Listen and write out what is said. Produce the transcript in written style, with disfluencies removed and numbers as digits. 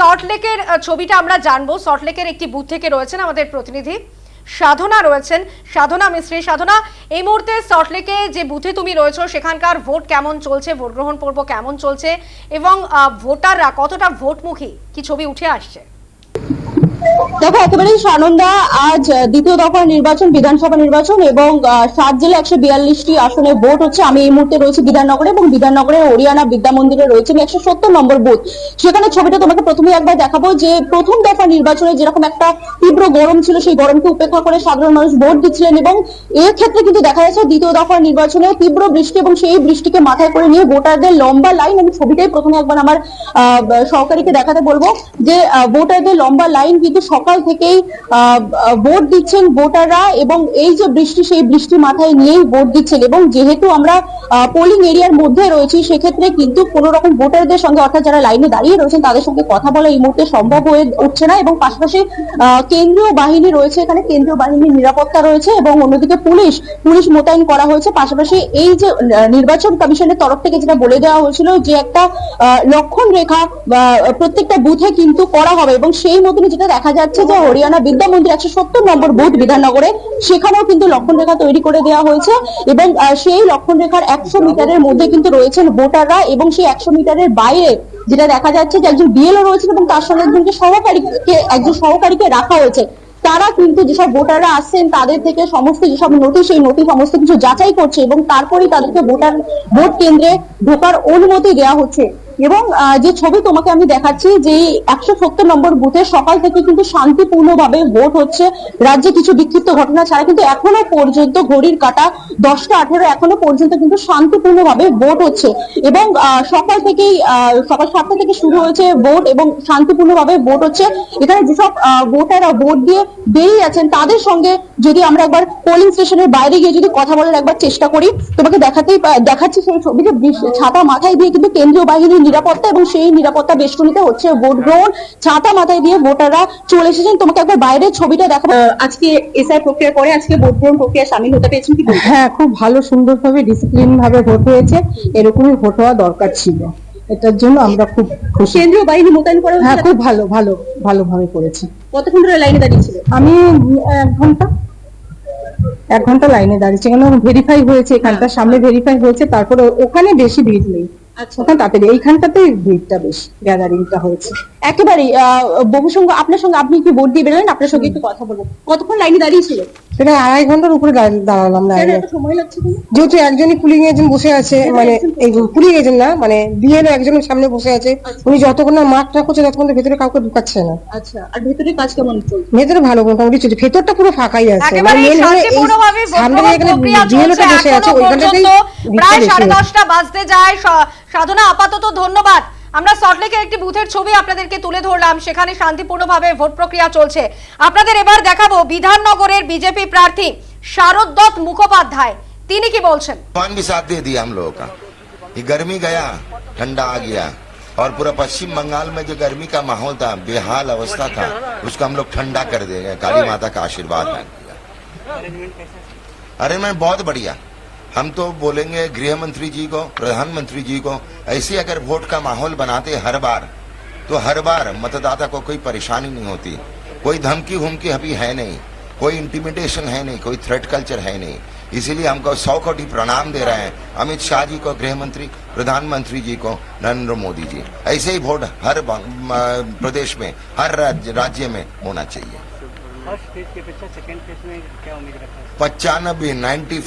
সল্টলেকের ছবিটা আমরা জানবো। সল্টলেকের একটি বুথ থেকে রয়েছেন আমাদের প্রতিনিধি সাধনা রয়েছেন, সাধনা মিস্ত্রি। সাধনা, এই মুহূর্তে সল্টলেকে যে বুথে তুমি রয়েছো সেখানকার ভোট কেমন চলছে, ভোট গ্রহণ পর্ব কেমন চলছে এবং ভোটাররা কতটা ভোটমুখী, কি ছবি উঠে আসছে? দেখো, একেবারেই সানন্দা। আজ দ্বিতীয় দফার নির্বাচন, বিধানসভা নির্বাচন, এবং 7 জেলা 142টি আসনে ভোট হচ্ছে। আমি এই মুহূর্তে রয়েছে বিধাননগরে, এবং বিধাননগরের হরিয়ানা বিদ্যা মন্দিরে রয়েছে 170 নম্বর বুথ। সেখানে ছবিটা তোমাকে প্রথমে একবার দেখাবো যে প্রথম দফা নির্বাচনে যেরকম একটা তীব্র গরম ছিল, সেই গরমকে উপেক্ষা করে সাধারণ মানুষ ভোট দিচ্ছিলেন, এবং এর ক্ষেত্রে কিন্তু দেখা যাচ্ছে দ্বিতীয় দফার নির্বাচনে তীব্র বৃষ্টি এবং সেই বৃষ্টিকে মাথায় করে নিয়ে ভোটারদের লম্বা লাইন। আমি ছবিটাই প্রথমে একবার আমার সহকারীকে দেখাতে বলবো যে ভোটারদের লম্বা লাইন, কিন্তু সকাল থেকেই ভোট দিচ্ছেন ভোটাররা, এবং এই যে বৃষ্টি, সেই বৃষ্টি মাথায় নিয়েই ভোট দিচ্ছেন। এবং যেহেতু আমরা পোলিং এরিয়ার মধ্যে রয়েছি, সেক্ষেত্রে কিন্তু কোন রকম ভোটারদের সঙ্গে, অর্থাৎ যারা লাইনে দাঁড়িয়ে রয়েছেন তাদের সঙ্গে কথা বলা এই মুহূর্তে সম্ভব হয়ে উঠছে না। এবং পাশাপাশি কেন্দ্রীয় বাহিনী রয়েছে, এখানে কেন্দ্রীয় বাহিনীর নিরাপত্তা রয়েছে, এবং অন্যদিকে পুলিশ মোতায়েন করা হয়েছে। পাশাপাশি এই যে নির্বাচন কমিশনের তরফ থেকে যেটা বলে দেওয়া হয়েছিল যে একটা লক্ষণ রেখা প্রত্যেকটা বুথে কিন্তু করা হবে, এবং সেই মতনই যেটা দেখা যাচ্ছে যে হরিয়ানা বিদ্যা মন্দির 170 নম্বর বুথ বিধাননগরে, সেখানেও কিন্তু লক্ষণ রেখা তৈরি করে দেওয়া হয়েছে। এবং সেই লক্ষণ রেখার 100 মিটারের মধ্যে কিন্তু রয়েছেন ভোটাররা, এবং সেই 100 মিটারের বাইরে যেটা দেখা যাচ্ছে যে একজন বিএলও রয়েছেন, এবং তার সঙ্গে একজন সহকারীকে রাখা হয়েছে। তারা কিন্তু যেসব ভোটাররা আসছেন তাদের থেকে সমস্ত যেসব নথি, সেই নথি সমস্ত কিছু যাচাই করছে, এবং তারপরেই তাদেরকে ভোট কেন্দ্রে ঢোকার অনুমতি দেওয়া হচ্ছে। এবং যে ছবি তোমাকে আমি দেখাচ্ছি, যে 170 নম্বর বুথে সকাল থেকে কিন্তু শান্তিপূর্ণভাবে ভোট হচ্ছে। রাজ্যে কিছু বিক্ষিপ্ত ঘটনা ছাড়া কিন্তু এখনো পর্যন্ত ঘড়ির কাঁটা 10টা 18, এখনো পর্যন্ত কিন্তু শান্তিপূর্ণভাবে ভোট হচ্ছে। এবং সকাল 7টা থেকে শুরু হয়েছে ভোট, এবং শান্তিপূর্ণভাবে ভোট হচ্ছে। এখানে যেসব ভোটাররা ভোট দিয়ে বেরিয়ে যাচ্ছেন তাদের সঙ্গে যদি আমরা একবার পোলিং স্টেশনের বাইরে গিয়ে যদি কথা বলার একবার চেষ্টা করি, তোমাকে দেখাচ্ছি সেই ছবি, যে ছাতা মাথায় দিয়ে কিন্তু কেন্দ্রীয় বাহিনীর নিরাপত্তা, এবং সেই নিরাপত্তা বেষ্টনীতে হচ্ছে ভোট গ্রহণ। ছাতা মাথায় দিয়ে ভোটাররা চলে এসেছেন। তোমাকে একবার বাইরের ছবিটা দেখাবো। আজকে এসআই প্রক্রিয়ার পরে আজকে ভোট গ্রহণ প্রক্রিয়া সামিল হতে পেরেছেন কি? হ্যাঁ, খুব ভালো, সুন্দরভাবে, ডিসিপ্লিন ভাবে ভোট হয়েছে। এরকমই ভোট হওয়া দরকার ছিল, এটার জন্য আমরা খুব খুশি। কেন্দ্রীয় বাহিনী মোতায়েন করা হয়েছে? হ্যাঁ, খুব ভালোভাবে করেছে। কতক্ষণ ধরে লাইনে দাঁড়িয়েছিল? আমি 1 ঘন্টা লাইনে দাঁড়িয়েছি, কেন ভেরিফাই হয়েছে, এখানটার সামনে ভেরিফাই হয়েছে, তারপরে ওখানে বেশি ভিড় নেই। আচ্ছা, ওখানে তাড়াতাড়ি, এইখানটাতে ভিড়টা বেশি, গ্যাদারিংটা হয়েছে। একেবারেই। আপনার সঙ্গে আপনি কি ভোট দিয়ে বেরোলেন, আপনার সঙ্গে একটু কথা বলবো। কতক্ষণ লাইনে দাঁড়িয়েছিল? সেটা 2.5 ঘন্টার উপরে দাঁড়ালাম লাইনে। সময় লাগছে যেহেতু একজনই পুলিং এজেন্ট বসে আছে, মানে এই পুলিং এজেন্ট না, মানে বিএলও একজনের সামনে বসে আছে। উনি যতক্ষণ না মাঠটা করছে ততক্ষণ ভেতরে কাউকে ঢুকাচ্ছে না। আচ্ছা, আর ভেতরে কাজ কেমন চলছে? ভেতরে ভালো, মোটামুটি চলছে। ভেতরটা পুরো ফাঁকাই আছে, সামনে বিএলওটা বসে আছে ওইখানটাতেই। প্রায় 10:30 বাজতে যায়। সাধনা, আপাতত ধন্যবাদ। আমরা সল্টলেকের একটি বুথের ছবি আপনাদেরকে তুলে ধরলাম, সেখানে শান্তিপূর্ণভাবে ভোট প্রক্রিয়া চলছে। আপনাদের এবার দেখাবো বিধাননগরের বিজেপি প্রার্থী শারদ মুখোপাধ্যায়, তিনি কি বলছেন। भी साथ दे दिया हम लोगों का, ये गर्मी गया, ठंडा आ गया, और पूरा पश्चिम बंगाल में जो गर्मी का माहौल था, बेहाल अवस्था था, उसको हम लोग ठंडा कर देंगे। काली माता का आशीर्वाद है। अरेंजमेंट बहुत बढ़िया। हम तो बोलेंगे गृह मंत्री जी को, प्रधानमंत्री जी को, ऐसे अगर वोट का माहौल बनाते हर बार, तो हर बार मतदाता को कोई परेशानी नहीं होती। कोई धमकी हुमकी अभी है नहीं, कोई इंटिमिडेशन है नहीं, कोई थ्रेट कल्चर है नहीं। इसीलिए हमको 100 कोटि प्रणाम दे रहे हैं अमित शाह जी को, गृह मंत्री, प्रधानमंत्री जी को, नरेंद्र मोदी जी। ऐसे ही वोट हर प्रदेश में, हर राज्य में होना चाहिए। 95, 95